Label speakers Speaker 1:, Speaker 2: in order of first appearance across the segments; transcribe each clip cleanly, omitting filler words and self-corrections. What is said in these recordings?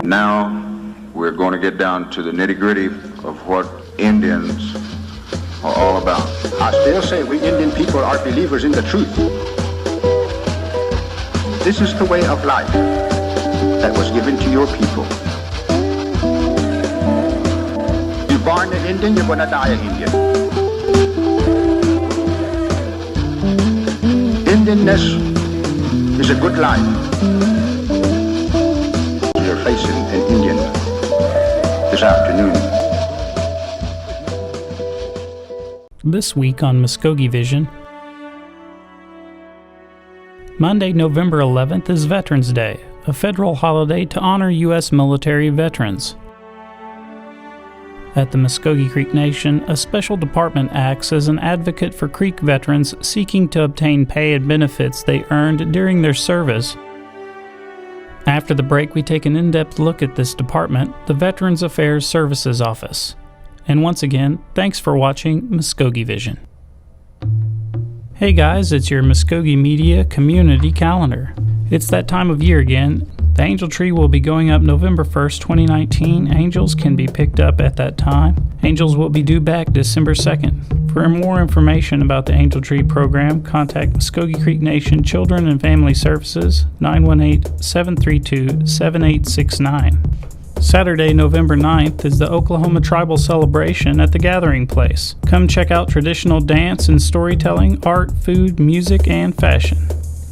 Speaker 1: Now we're going to get down to the nitty-gritty of what Indians are all about.
Speaker 2: I still say we Indian people are believers in the truth. This is the way of life that was given to your people. You're born an Indian, you're going to die an Indian. Indianness is a good life. You're facing an Indian this afternoon.
Speaker 3: This week on Mvskoke Vision. Monday, November 11th is Veterans Day, a federal holiday to honor U.S. military veterans. At the Mvskoke Creek Nation, a special department acts as an advocate for Creek veterans seeking to obtain pay and benefits they earned during their service. After the break, we take an in-depth look at this department, the Veterans Affairs Services Office. And once again, thanks for watching Mvskoke Vision. Hey guys, it's your Mvskoke Media Community Calendar. It's that time of year again. The angel tree will be going up November 1st, 2019. Angels can be picked up at that time. Angels will be due back December 2nd. For more information about the Angel Tree program, contact Mvskoke Creek Nation Children and Family Services, 918-732-7869. Saturday, November 9th is the Oklahoma Tribal Celebration at the Gathering Place. Come check out traditional dance and storytelling, art, food, music, and fashion.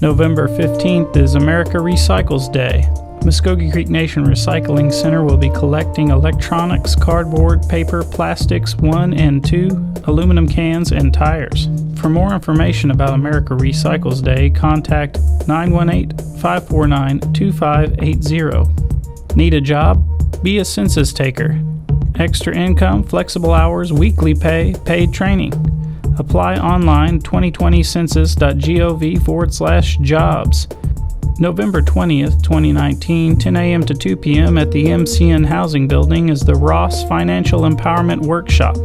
Speaker 3: November 15th is America Recycles Day. Mvskoke Creek Nation Recycling Center will be collecting electronics, cardboard, paper, plastics 1 and 2, aluminum cans, and tires. For more information about America Recycles Day, contact 918-549-2580. Need a job? Be a census taker. Extra income, flexible hours, weekly pay, paid training. Apply online 2020census.gov/jobs. November 20th, 2019, 10 a.m. to 2 p.m. at the MCN Housing Building is the Ross Financial Empowerment Workshop.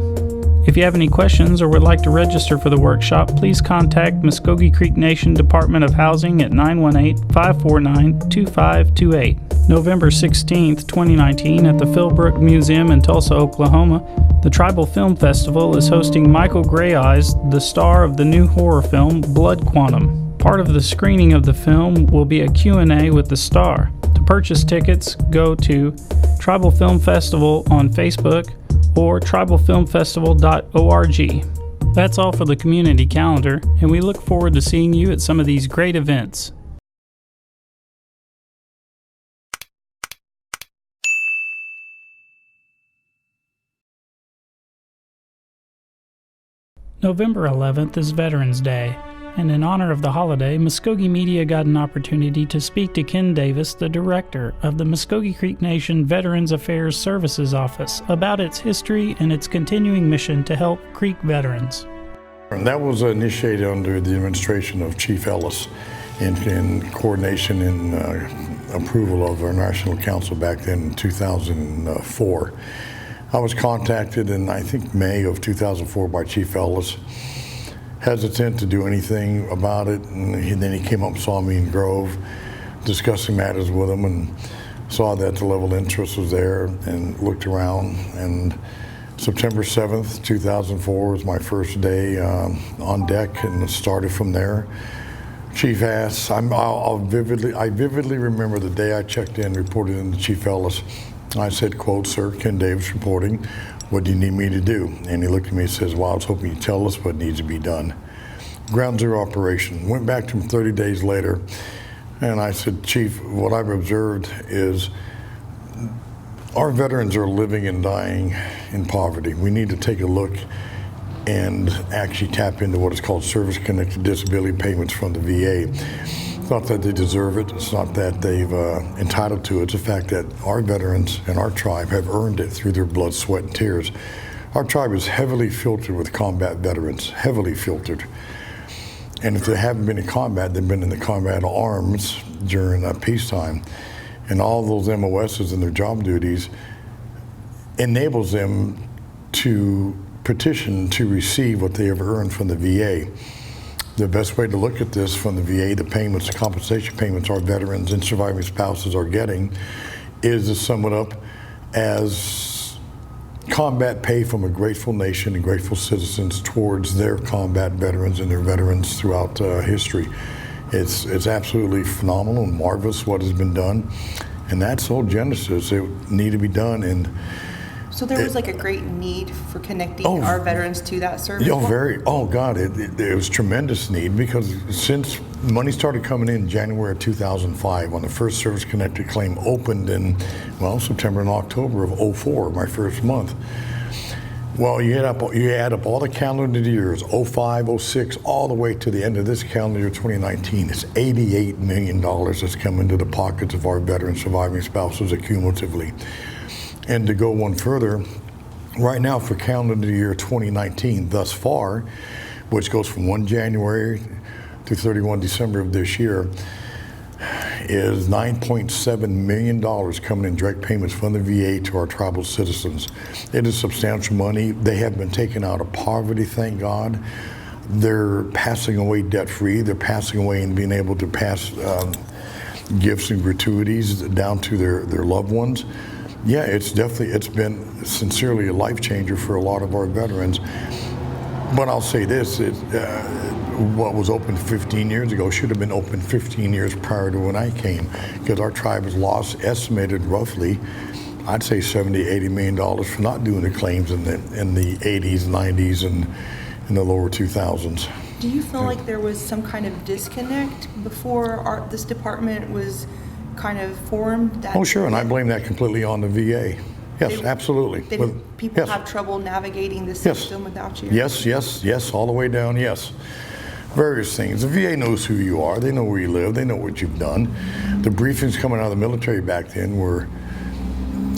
Speaker 3: If you have any questions or would like to register for the workshop, please contact Mvskoke Creek Nation Department of Housing at 918-549-2528. November 16th, 2019, at the Philbrook Museum in Tulsa, Oklahoma, the Tribal Film Festival is hosting Michael Greyeyes, the star of the new horror film Blood Quantum. Part of the screening of the film will be a Q&A with the star. To purchase tickets, go to Tribal Film Festival on Facebook or tribalfilmfestival.org. That's all for the community calendar, and we look forward to seeing you at some of these great events. November 11th is Veterans Day, and in honor of the holiday, Mvskoke Media got an opportunity to speak to Ken Davis, the director of the Mvskoke Creek Nation Veterans Affairs Services Office, about its history and its continuing mission to help Creek veterans.
Speaker 4: That was initiated under the administration of Chief Ellis in coordination and approval of our National Council back then in 2004. I was contacted in, I think, May of 2004 by Chief Ellis, hesitant to do anything about it, and then he came up and saw me in Grove, discussing matters with him, and saw that the level of interest was there, and looked around, and September 7th, 2004 was my first day on deck, and it started from there. Chief asked, I vividly remember the day I checked in, reported in to Chief Ellis. I said, quote, "Sir, Ken Davis reporting. What do you need me to do?" And he looked at me and says, "Well, I was hoping you'd tell us what needs to be done." Ground zero operation. Went back to him 30 days later, and I said, "Chief, what I've observed is our veterans are living and dying in poverty. We need to take a look and actually tap into what is called service-connected disability payments from the VA. It's not that they deserve it. It's not that they've entitled to it. It's the fact that our veterans and our tribe have earned it through their blood, sweat, and tears. Our tribe is heavily filtered with combat veterans, heavily filtered. And if they haven't been in combat, they've been in the combat arms during peacetime. And all those MOSs and their job duties enables them to petition to receive what they have earned from the VA. The best way to look at this from the VA, the payments, the compensation payments our veterans and surviving spouses are getting is to sum it up as combat pay from a grateful nation and grateful citizens towards their combat veterans and their veterans throughout history. It's absolutely phenomenal and marvelous what has been done, and that's the whole genesis. It needed to be done. And
Speaker 5: so there was like a great need for connecting our veterans to that service.
Speaker 4: God, it was tremendous need, because since money started coming in January of 2005, when the first Service Connected claim opened in, September and October of 04, my first month. Well, you add up all the calendar years, 05, 06, all the way to the end of this calendar year, 2019. It's $88 million that's come into the pockets of our veteran surviving spouses cumulatively. And to go one further, right now for calendar year 2019 thus far, which goes from 1 January to 31 December of this year, is $9.7 million coming in direct payments from the VA to our tribal citizens. It is substantial money. They have been taken out of poverty, thank God. They're passing away debt-free. They're passing away and being able to pass gifts and gratuities down to their loved ones. Yeah, it's been sincerely a life changer for a lot of our veterans. But I'll say this, what was open 15 years ago should have been open 15 years prior to when I came, because our tribe has lost, estimated roughly, I'd say $70–80 million for not doing the claims in the 80s, 90s, and in the lower 2000s.
Speaker 5: Do you feel like there was some kind of disconnect before this department was kind of formed?
Speaker 4: Oh, sure, and I blame that completely on the VA. Yes, absolutely.
Speaker 5: Did people have trouble navigating the system without you?
Speaker 4: Yes, all the way down, yes. Various things. The VA knows who you are. They know where you live. They know what you've done. The briefings coming out of the military back then were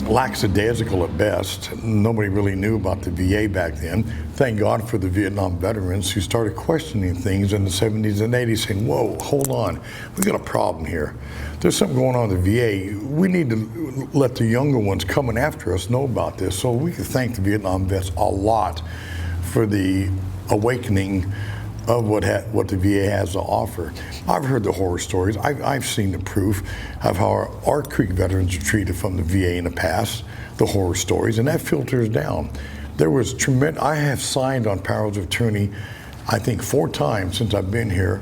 Speaker 4: lackadaisical at best. Nobody really knew about the VA back then. Thank God for the Vietnam veterans who started questioning things in the 70s and 80s, saying, whoa, hold on, we got a problem here. There's something going on in the VA. We need to let the younger ones coming after us know about this. So we can thank the Vietnam vets a lot for the awakening of what the VA has to offer. I've heard the horror stories. I've seen the proof of how our Creek veterans are treated from the VA in the past, the horror stories, and that filters down. There was tremendous. I have signed on powers of attorney, I think 4 times since I've been here,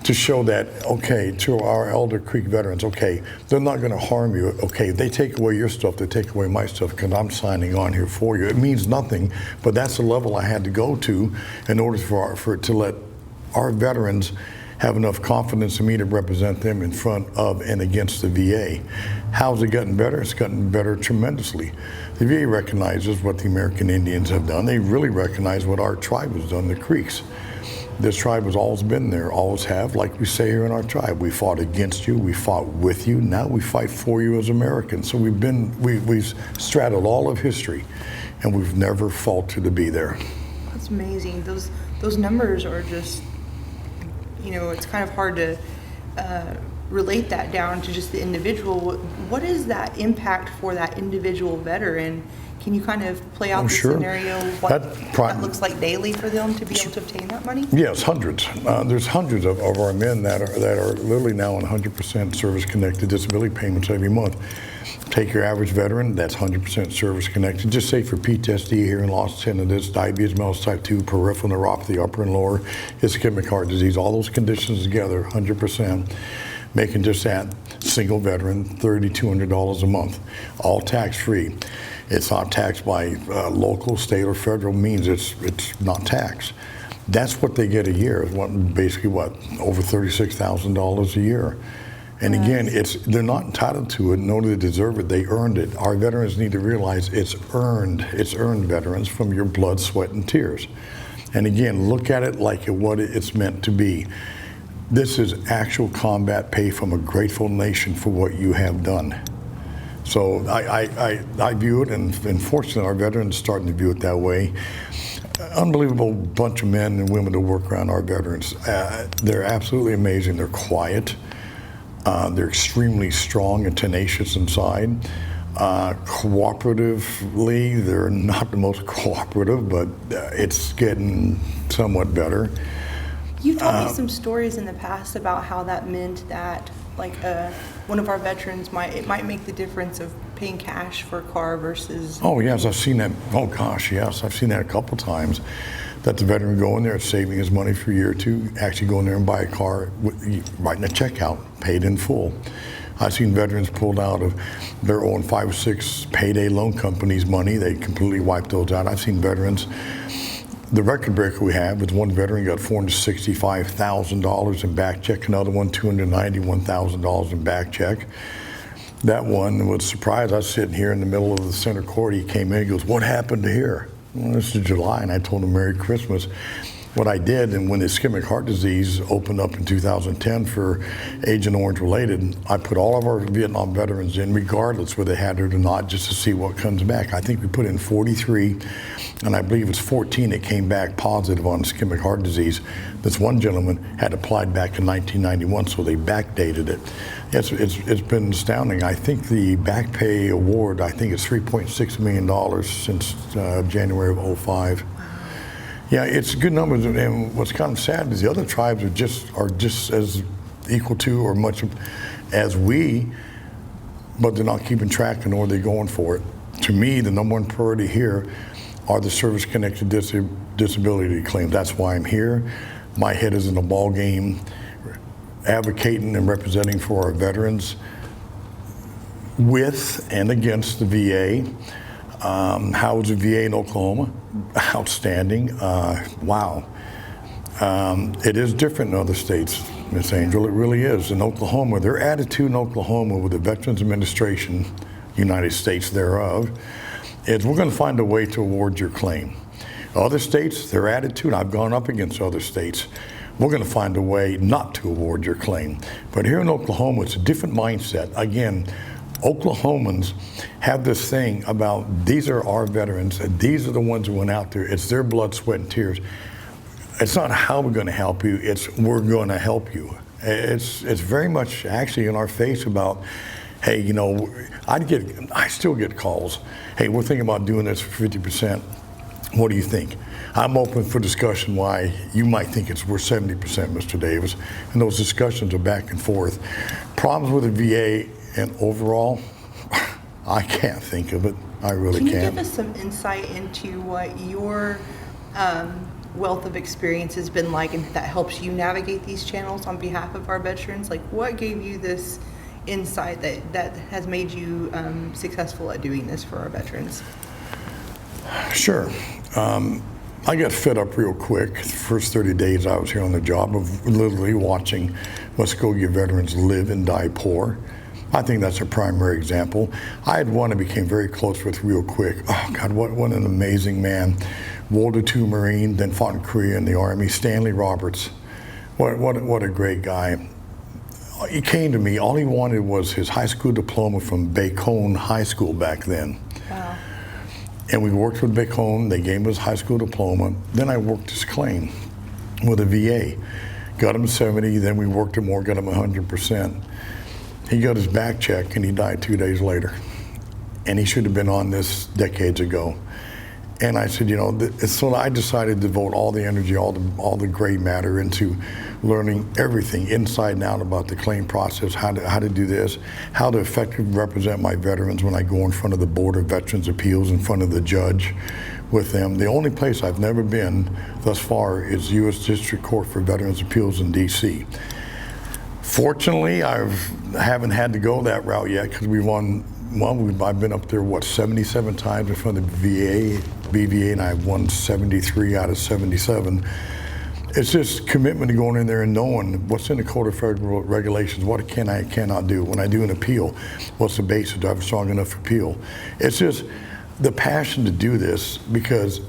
Speaker 4: to show that, okay, to our Elder Creek veterans, okay, they're not going to harm you. Okay, they take away your stuff, they take away my stuff, because I'm signing on here for you. It means nothing, but that's the level I had to go to in order to let our veterans have enough confidence in me to represent them in front of and against the VA. How's it gotten better? It's gotten better tremendously. The VA recognizes what the American Indians have done. They really recognize what our tribe has done, the Creeks. This tribe has always been there, always have. Like we say here in our tribe, we fought against you, we fought with you, now we fight for you as Americans. So we've straddled all of history, and we've never faltered to be there.
Speaker 5: That's amazing. Those numbers are just, it's kind of hard to relate that down to just the individual. What is that impact for that individual veteran? Can you kind of play out the scenario, what that looks like daily for them to be able to obtain that money?
Speaker 4: Yes, hundreds. There's hundreds of our men that are literally now on 100% service-connected disability payments every month. Take your average veteran, that's 100% service-connected. Just say for PTSD, hearing loss, tinnitus, diabetes mellitus type 2, peripheral neuropathy, upper and lower, ischemic heart disease, all those conditions together, 100%. Making just that single veteran $3,200 a month, all tax-free. It's not taxed by local, state, or federal means. It's not taxed. That's what they get a year. Basically, over $36,000 a year. And again, they're not entitled to it, nor do they deserve it. They earned it. Our veterans need to realize it's earned. It's earned, veterans, from your blood, sweat, and tears. And again, look at it like what it's meant to be. This is actual combat pay from a grateful nation for what you have done. So I view it, and fortunately our veterans are starting to view it that way. Unbelievable bunch of men and women to work around our veterans. They're absolutely amazing. They're quiet. They're extremely strong and tenacious inside. Cooperatively, they're not the most cooperative, but it's getting somewhat better.
Speaker 5: You've told me some stories in the past about how that meant that Like one of our veterans might make the difference of paying cash for a car versus.
Speaker 4: Oh yes, I've seen that. Oh gosh, yes, I've seen that a couple times. That the veteran go in there, saving his money for a year or two, actually go in there and buy a car, writing a check out, paid in full. I've seen veterans pulled out of their own 5 or 6 payday loan companies' money. They completely wiped those out. I've seen veterans. The record breaker we have is one veteran got $465,000 in back check, another one $291,000 in back check. That one was surprised. I was sitting here in the middle of the center court. He came in, he goes, "What happened to here?" Well, this is July, and I told him Merry Christmas. What I did, and when ischemic heart disease opened up in 2010 for Agent Orange related, I put all of our Vietnam veterans in, regardless whether they had it or not, just to see what comes back. I think we put in 43, and I believe it's 14 that came back positive on ischemic heart disease. This one gentleman had applied back in 1991, so they backdated it. It's been astounding. I think the back pay award, I think it's $3.6 million since January of '05. Yeah, it's good numbers, and what's kind of sad is the other tribes are just as equal to or much as we, but they're not keeping track and nor are they going for it. To me, the number one priority here are the service-connected disability claims. That's why I'm here. My head is in the ball game, advocating and representing for our veterans with and against the VA. How is the VA in Oklahoma? Outstanding. Wow. It is different in other states, Miss Angel. It really is. In Oklahoma, their attitude in Oklahoma with the Veterans Administration, United States thereof, is we're going to find a way to award your claim. Other states, their attitude, I've gone up against other states, we're going to find a way not to award your claim. But here in Oklahoma, it's a different mindset. Again, Oklahomans have this thing about these are our veterans, and these are the ones who went out there. It's their blood, sweat, and tears. It's not how we're going to help you, it's we're going to help you. It's very much actually in our face about, hey, you know, I still get calls. Hey, we're thinking about doing this for 50%. What do you think? I'm open for discussion why you might think we're 70%, Mr. Davis. And those discussions are back and forth. Problems with the VA and overall, I can't think of it. I really can't.
Speaker 5: Can you give us some insight into what your wealth of experience has been like and that helps you navigate these channels on behalf of our veterans? Like, what gave you this insight that has made you successful at doing this for our veterans?
Speaker 4: Sure. I got fed up real quick. The first 30 days I was here on the job of literally watching Mvskoke veterans live and die poor. I think that's a primary example. I had one I became very close with real quick. Oh God, what an amazing man. World War II Marine, then fought in Korea in the Army, Stanley Roberts. What a great guy. He came to me, all he wanted was his high school diploma from Bacone High School back then.
Speaker 5: Wow.
Speaker 4: And we worked with Bacone, they gave him his high school diploma. Then I worked his claim with the VA. Got him 70, then we worked him more, got him 100%. He got his back check and he died 2 days later. And he should have been on this decades ago. And I said, you know, so I decided to devote all the energy, all the gray matter into learning everything inside and out about the claim process, how to do this, how to effectively represent my veterans when I go in front of the Board of Veterans Appeals, in front of the judge with them. The only place I've never been thus far is U.S. District Court for Veterans Appeals in D.C. Fortunately, I haven't had to go that route yet because I've been up there, 77 times in front of the BVA, and I've won 73 out of 77. It's just commitment to going in there and knowing what's in the Code of Federal Regulations, what can I cannot do. When I do an appeal, what's the basis? Do I have a strong enough appeal? It's just the passion to do this because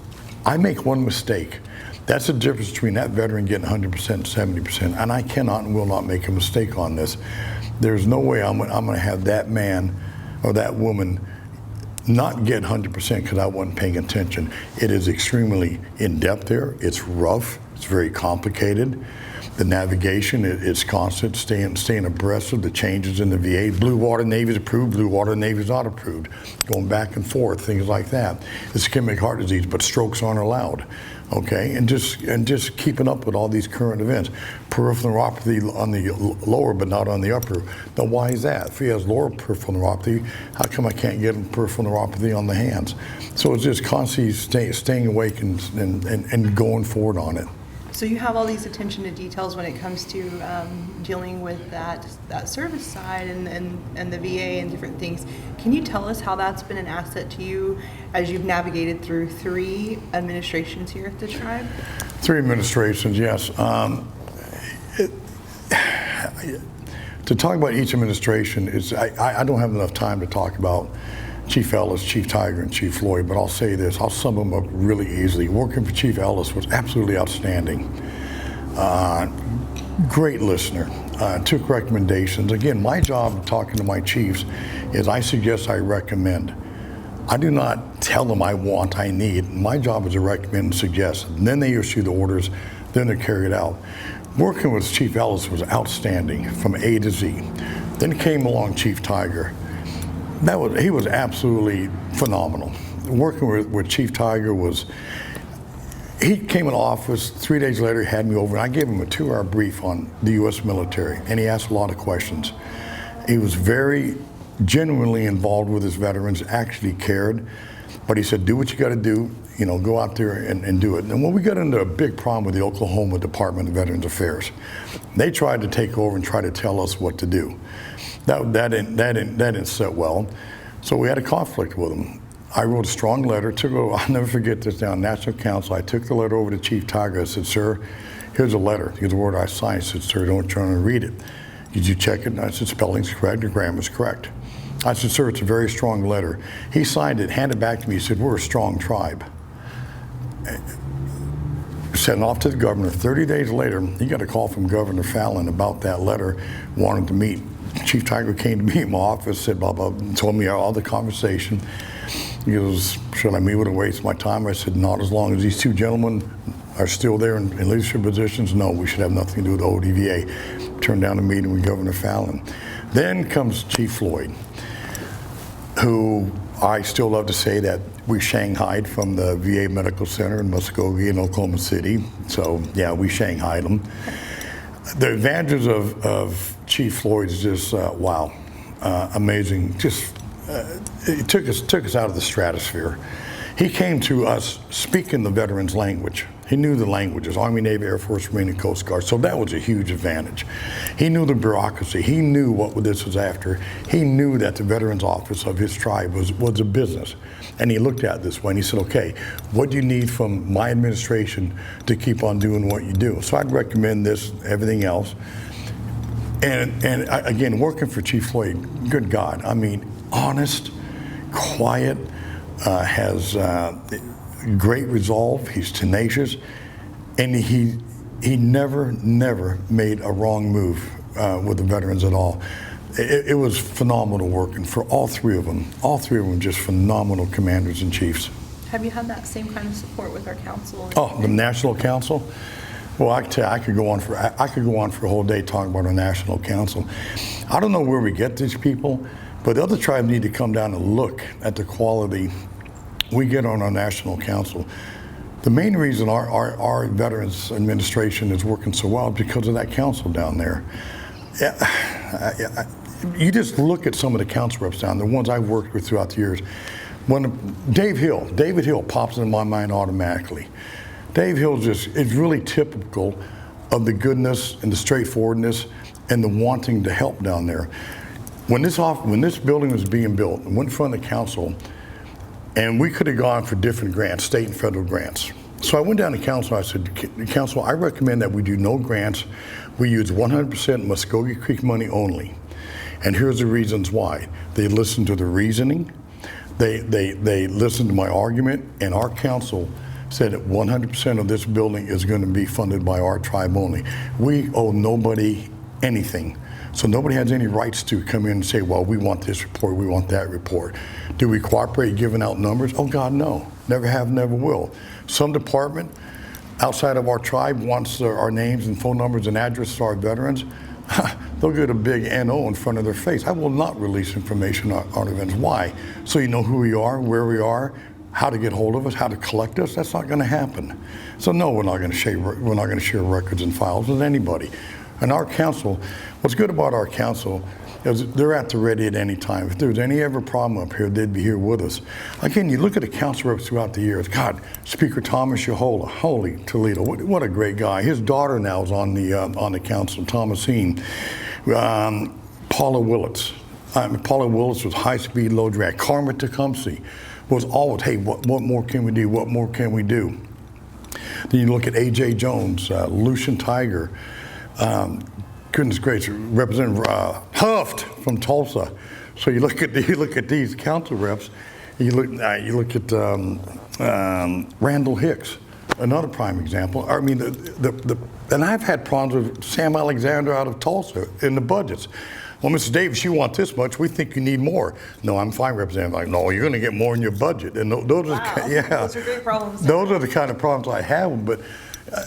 Speaker 4: I make one mistake. That's the difference between that veteran getting 100% and 70%, and I cannot and will not make a mistake on this. There's no way I'm going to have that man or that woman not get 100% because I wasn't paying attention. It is extremely in-depth there. It's rough. It's very complicated. The navigation, it's constant, staying abreast of the changes in the VA. Blue Water Navy is approved, Blue Water Navy is not approved. Going back and forth, things like that. Ischemic heart disease, but strokes aren't allowed. okay, and just keeping up with all these current events. Peripheral neuropathy on the lower but not on the upper. Now why is that? If he has lower peripheral neuropathy, how come I can't get him peripheral neuropathy on the hands? So it's just constantly staying awake and going forward on it.
Speaker 5: So you have all these attention to details when it comes to dealing with that service side and the VA and different things. Can you tell us how that's been an asset to you as you've navigated through 3 administrations here at the tribe?
Speaker 4: 3 administrations, yes. To talk about each administration, I don't have enough time to talk about Chief Ellis, Chief Tiger, and Chief Floyd, but I'll say this, I'll sum them up really easily. Working for Chief Ellis was absolutely outstanding. Great listener, took recommendations. Again, my job talking to my chiefs is I suggest, I recommend. I do not tell them I want, I need. My job is to recommend and suggest. And then they issue the orders, then they're carried out. Working with Chief Ellis was outstanding from A to Z. Then came along Chief Tiger. He was absolutely phenomenal. Working with Chief Tiger he came in office, 3 days later he had me over, and I gave him a 2-hour brief on the U.S. military, and he asked a lot of questions. He was very genuinely involved with his veterans, actually cared, but he said, do what you got to do, go out there and do it. And when we got into a big problem with the Oklahoma Department of Veterans Affairs, they tried to take over and try to tell us what to do. That didn't sit well, so we had a conflict with them. I wrote a strong letter, I'll never forget this, down National Council. I took the letter over to Chief Tiger. I said, sir, here's a letter. Here's the word I signed. I said, sir, don't try to read it. Did you check it? And I said, spelling's correct, the grammar's correct. I said, sir, it's a very strong letter. He signed it, handed it back to me. He said, we're a strong tribe. Sent it off to the governor. 30 days later, he got a call from Governor Fallon about that letter, wanting to meet. Chief Tiger came to me in my office, said blah, blah, told me all the conversation. He goes, should I meet with him, waste my time? I said, not as long as these 2 gentlemen are still there in leadership positions. No, we should have nothing to do with the ODVA. Turned down a meeting with Governor Fallon. Then comes Chief Floyd, who I still love to say that we shanghaied from the VA Medical Center in Mvskoke in Oklahoma City. So yeah, we shanghaied them. The advantages of Chief Floyd is just, wow, amazing. Just, it took us out of the stratosphere. He came to us speaking the veterans' language. He knew the languages, Army, Navy, Air Force, Marine, and Coast Guard, so that was a huge advantage. He knew the bureaucracy. He knew what this was after. He knew that the Veterans Office of his tribe was a business. And he looked at it this way and he said, okay, what do you need from my administration to keep on doing what you do? So I'd recommend this, everything else. And again, working for Chief Floyd, good God, I mean, honest, quiet, has great resolve, he's tenacious, and he never made a wrong move with the veterans at all. It was phenomenal working for all 3 of them. All 3 of them just phenomenal commanders and chiefs.
Speaker 5: Have you had that same kind of support with our council?
Speaker 4: Oh, the National Council? Well, I can tell you, I could go on for a whole day talking about our National Council. I don't know where we get these people, but the other tribes need to come down and look at the quality we get on our National Council. The main reason our Veterans Administration is working so well is because of that council down there. You just look at some of the council reps down, the ones I've worked with throughout the years. When David Hill pops into my mind automatically. Dave Hill is really typical of the goodness and the straightforwardness and the wanting to help down there. When this building was being built, I went in front of the council, and we could have gone for different grants, state and federal grants. So I went down to council, I said, council, I recommend that we do no grants. We use 100% Mvskoke Creek money only. And here's the reasons why. They listened to the reasoning, they listened to my argument, and our council said that 100% of this building is going to be funded by our tribe only. We owe nobody anything. So nobody has any rights to come in and say, well, we want this report, we want that report. Do we cooperate giving out numbers? Oh God, no. Never have, never will. Some department outside of our tribe wants our names and phone numbers and addresses to our veterans. They'll get a big NO in front of their face. I will not release information on our veterans. Why? So you know who we are, where we are, how to get hold of us, how to collect us. That's not going to happen. So no, we're not going to share records and files with anybody. And our council, what's good about our council is they're at the ready at any time. If there's any ever problem up here, they'd be here with us. Again, you look at the council reps throughout the years. God, Speaker Thomas Yahola, holy Toledo, what a great guy. His daughter now is on the council, Thomasine. Paula Willits. Paula Willits was high-speed, low drag. Carmen Tecumseh was always, hey, what more can we do? What more can we do? Then you look at A.J. Jones, Lucian Tiger, goodness gracious, Representative Huft from Tulsa. So you look at these council reps, and you look at Randall Hicks, another prime example. I mean, and I've had problems with Sam Alexander out of Tulsa in the budgets. Well, Mr. Davis, you want this much. We think you need more. No, I'm fine, Representative. Like, no, you're going to get more in your budget. And those are
Speaker 5: great problems.
Speaker 4: Those are the kind of problems I have. But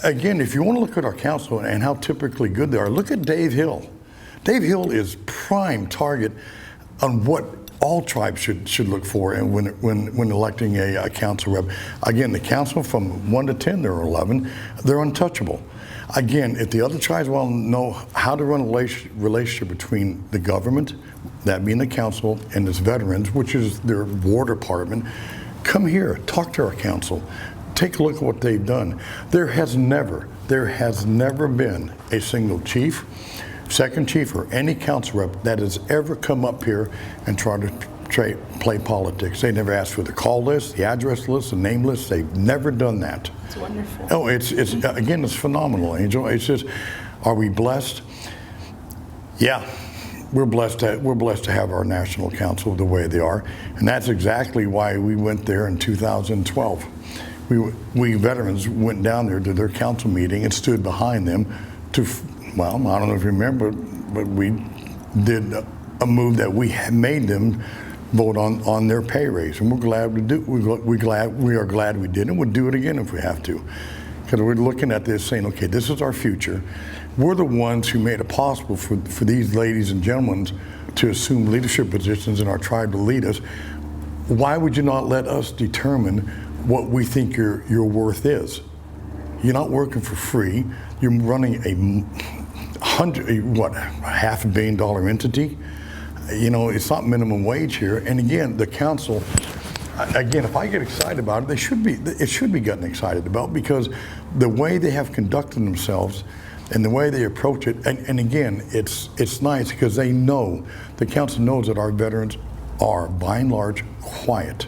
Speaker 4: again, if you want to look at our council and how typically good they are, look at Dave Hill. Dave Hill is prime target on what all tribes should look for and when electing a council rep. Again, the council from 1 to 10, they're 11. They're untouchable. Again, if the other tribes want to know how to run a relationship between the government, that being the council, and its veterans, which is their war department, come here, talk to our council, take a look at what they've done. There has never been a single chief, second chief, or any council rep that has ever come up here and tried to play politics. They never asked for the call list, the address list, the name list. They've never done that.
Speaker 5: It's wonderful.
Speaker 4: Oh, it's again, it's phenomenal, Angel. It's just, are we blessed? Yeah, we're blessed to have our national council the way they are, and that's exactly why we went there in 2012. We veterans went down there to their council meeting and stood behind them to, well, I don't know if you remember, but we did a move that we had made them vote on their pay raise, and we're glad we do. We are glad we did, and we'll do it again if we have to, because we're looking at this saying, okay, this is our future. We're the ones who made it possible for these ladies and gentlemen to assume leadership positions in our tribe to lead us. Why would you not let us determine what we think your worth is? You're not working for free. You're running a $500 million entity. You know, it's not minimum wage here. And again, the council, again, if I get excited about it, it should be getting excited about, because the way they have conducted themselves and the way they approach it, and again, it's nice because they know, the council knows that our veterans are, by and large, quiet.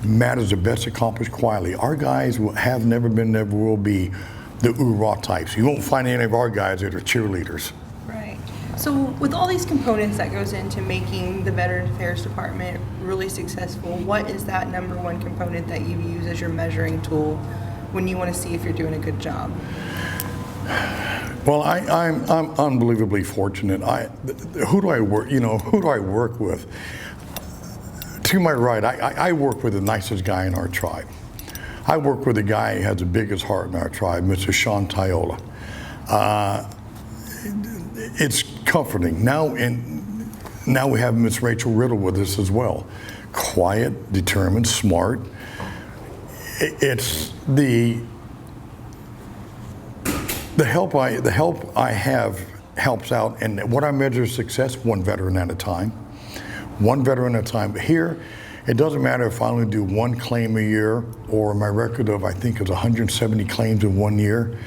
Speaker 4: Matters are best accomplished quietly. Our guys have never been, never will be the oorah types. You won't find any of our guys that are cheerleaders.
Speaker 5: Right. So with all these components that goes into making the Veterans Affairs Department really successful, what is that number one component that you use as your measuring tool when you want to see if you're doing a good job?
Speaker 4: Well, I'm unbelievably fortunate. Who do I work? You know, who do I work with? To my right, I work with the nicest guy in our tribe. I work with the guy who has the biggest heart in our tribe, Mr. Sean Tiola. It's comforting. Now we have Miss Rachel Riddle with us as well. Quiet, determined, smart. It's the help I have helps out, and what I measure success, one veteran at a time. One veteran at a time. Here, it doesn't matter if I only do one claim a year, or my record of, I think, is 170 claims in 1 year.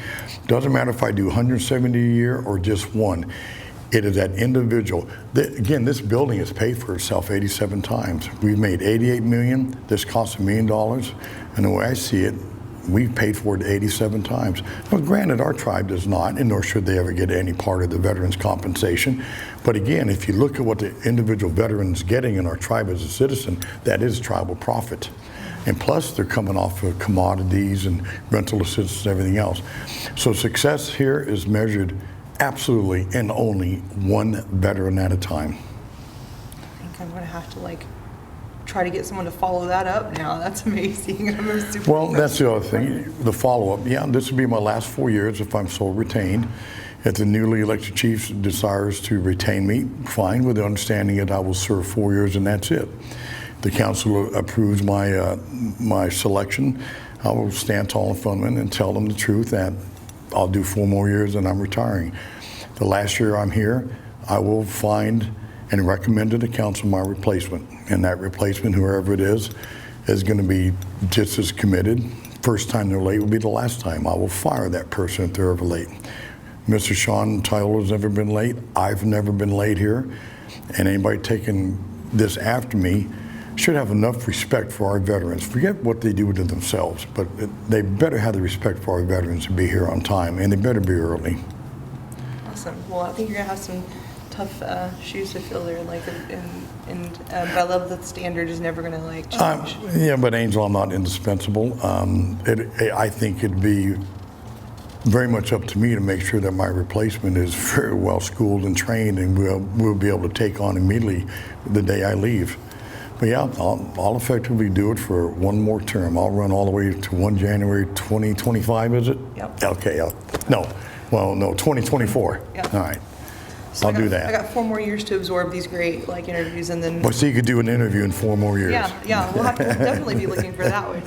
Speaker 4: Doesn't matter if I do 170 a year or just one. It is that individual. Again, this building has paid for itself 87 times. We've made $88 million. This cost $1 million. And the way I see it, we've paid for it 87 times. Now, granted, our tribe does not, and nor should they ever get any part of the veterans' compensation. But again, if you look at what the individual veteran's getting in our tribe as a citizen, that is tribal profit. And plus, they're coming off of commodities and rental assistance and everything else. So success here is measured absolutely and only one veteran at a time.
Speaker 5: I think I'm going to have to try to get someone to follow that up now. That's amazing. I'm super
Speaker 4: Well, that's the other thing, the follow-up. Yeah, this will be my last 4 years if I'm so retained. If the newly elected chief desires to retain me, fine, with the understanding that I will serve 4 years and that's it. the council approves my selection, I will stand tall in front of them and tell them the truth that I'll do 4 more years and I'm retiring. The last year I'm here, I will find and recommend to the council my replacement. And that replacement, whoever it is going to be just as committed. First time they're late will be the last time. I will fire that person if they're ever late. Mr. Sean Tyler's never been late. I've never been late here. And anybody taking this after me should have enough respect for our veterans. Forget what they do to themselves, but they better have the respect for our veterans to be here on time, and they better be early.
Speaker 5: Awesome. Well, I think you're gonna have some tough shoes to fill there, but I love that the standard is never gonna change.
Speaker 4: Yeah, but Angel, I'm not indispensable. I think it'd be very much up to me to make sure that my replacement is very well schooled and trained, and we'll be able to take on immediately the day I leave. But yeah, I'll effectively do it for 1 more term. I'll run all the way to 1 January 2025, is it?
Speaker 5: Yep.
Speaker 4: Okay, no, 2024.
Speaker 5: Yep.
Speaker 4: All right,
Speaker 5: So
Speaker 4: I'll do that.
Speaker 5: I got 4 more years to absorb these great interviews, and then
Speaker 4: Well, so you could do an interview in 4 more years.
Speaker 5: yeah, we'll definitely be looking for that one.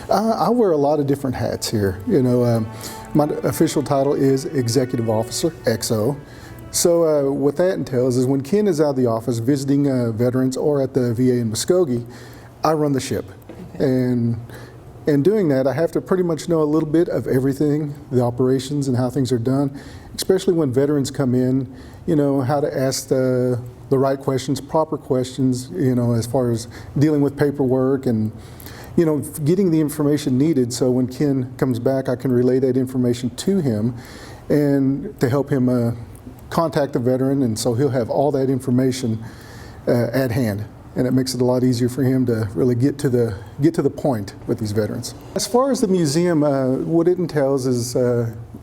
Speaker 6: I wear a lot of different hats here. My official title is Executive Officer, XO. So what that entails is when Ken is out of the office visiting veterans or at the VA in Mvskoke, I run the ship. And doing that, I have to pretty much know a little bit of everything, the operations and how things are done, especially when veterans come in, how to ask the right questions, proper questions, as far as dealing with paperwork and getting the information needed, so when Ken comes back, I can relay that information to him and to help him contact the veteran, and so he'll have all that information at hand, and it makes it a lot easier for him to really get to the point with these veterans. As far as the museum, what it entails is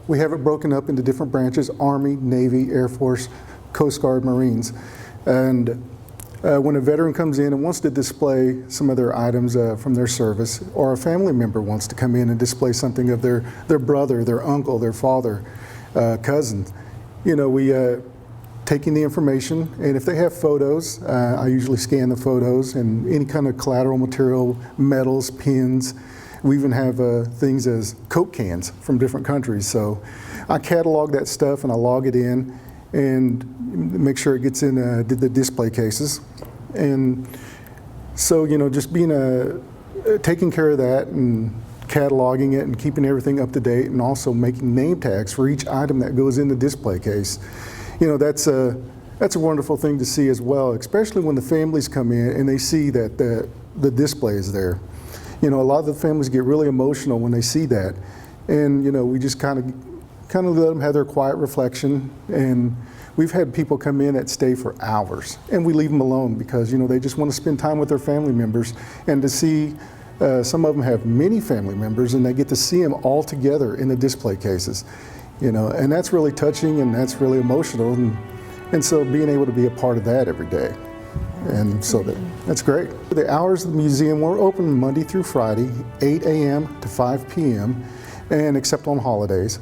Speaker 6: we have it broken up into different branches: Army, Navy, Air Force, Coast Guard, Marines, and when a veteran comes in and wants to display some of their items from their service, or a family member wants to come in and display something of their brother, their uncle, their father, cousin, we taking the information, and if they have photos, I usually scan the photos and any kind of collateral material, medals, pins. We even have things as Coke cans from different countries. So I catalog that stuff and I log it in and make sure it gets in the display cases. And so, just being taking care of that and cataloging it and keeping everything up to date, and also making name tags for each item that goes in the display case. That's a wonderful thing to see as well, especially when the families come in and they see that the display is there. A lot of the families get really emotional when they see that, and we just kind of let them have their quiet reflection. And we've had people come in that stay for hours, and we leave them alone because they just want to spend time with their family members, and to see. Some of them have many family members, and they get to see them all together in the display cases, and that's really touching and that's really emotional, and so being able to be a part of that every day, and so that's great. The hours of the museum, we're open Monday through Friday, 8 a.m. to 5 p.m., and except on holidays.